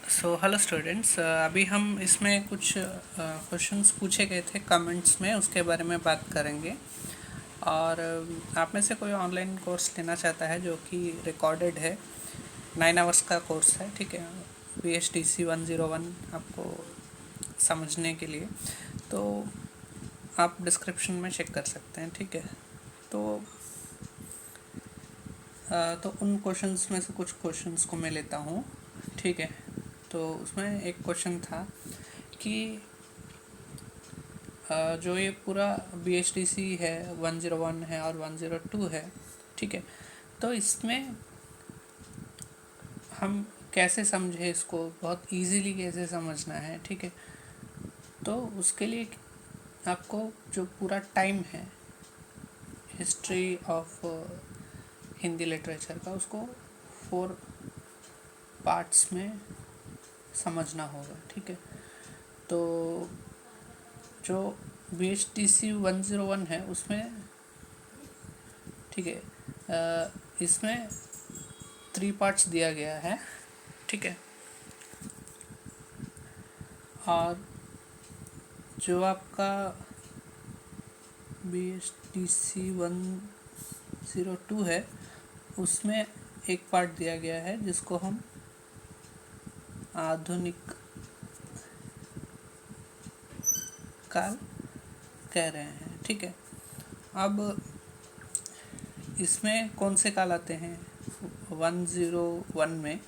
So hello students, अभी हम इसमें कुछ क्वेश्चंस पूछे गए थे कमेंट्स में, उसके बारे में बात करेंगे। और आप में से कोई ऑनलाइन कोर्स लेना चाहता है जो कि रिकॉर्डेड है, 9 आवर्स का कोर्स है, ठीक है, BSTC 101 आपको समझने के लिए, तो आप डिस्क्रिप्शन में चेक कर सकते हैं, ठीक है। तो उन क्वेश्चंस में से कुछ क्वेश्चंस को मैं लेता हूँ, ठीक है। तो उसमें एक क्वेश्चन था कि जो ये पूरा BHTC है 101 है और 102 है, ठीक है, तो इसमें हम कैसे समझे, इसको बहुत इजीली कैसे समझना है, ठीक है। तो उसके लिए आपको जो पूरा टाइम है हिस्ट्री ऑफ हिंदी लिटरेचर का, उसको 4 पार्ट्स में समझना होगा, ठीक है। तो जो BHTC 101 है उसमें, ठीक है, इसमें 3 पार्ट्स दिया गया है, ठीक है। और जो आपका BHTC 102 है उसमें एक पार्ट दिया गया है जिसको हम आधुनिक काल कह रहे हैं, ठीक है। अब इसमें कौन से काल आते हैं 101 में,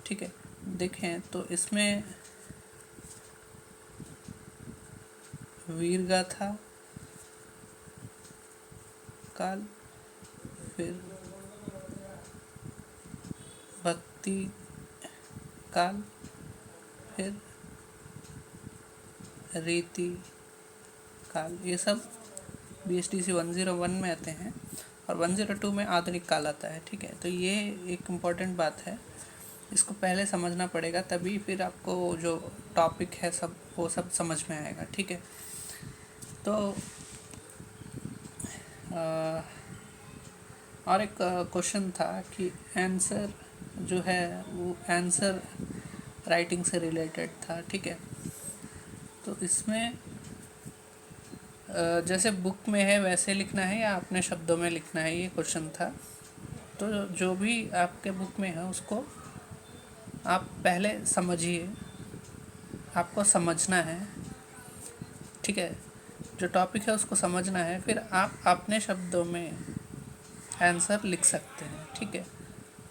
ठीक है। देखें तो इसमें वीरगाथा काल, फिर भक्ति काल, फिर रीति काल, ये सब BHTC 101 में आते हैं। और 102 में आधुनिक काल आता है, ठीक है। तो ये एक इम्पॉर्टेंट बात है, इसको पहले समझना पड़ेगा, तभी फिर आपको जो टॉपिक है सब वो सब समझ में आएगा, ठीक है। तो और एक क्वेश्चन था कि आंसर जो है वो आंसर राइटिंग से रिलेटेड था, ठीक है। तो इसमें जैसे बुक में है वैसे लिखना है या अपने शब्दों में लिखना है, ये क्वेश्चन था। तो जो भी आपके बुक में है उसको आप पहले समझिए, आपको समझना है, ठीक है। जो टॉपिक है उसको समझना है, फिर आप अपने शब्दों में आंसर लिख सकते हैं, ठीक है।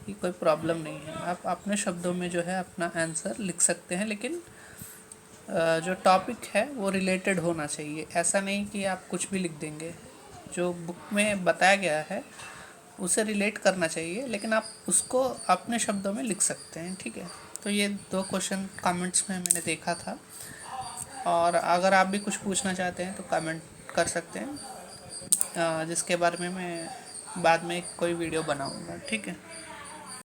ये कोई प्रॉब्लम नहीं है, आप अपने शब्दों में जो है अपना आंसर लिख सकते हैं, लेकिन जो टॉपिक है वो रिलेटेड होना चाहिए। ऐसा नहीं कि आप कुछ भी लिख देंगे, जो बुक में बताया गया है उसे रिलेट करना चाहिए, लेकिन आप उसको अपने शब्दों में लिख सकते हैं, ठीक है। तो ये 2 क्वेश्चन कमेंट्स में मैंने देखा था, और अगर आप भी कुछ पूछना चाहते हैं तो कमेंट कर सकते हैं, जिसके बारे में मैं बाद में कोई वीडियो बनाऊंगा, ठीक है।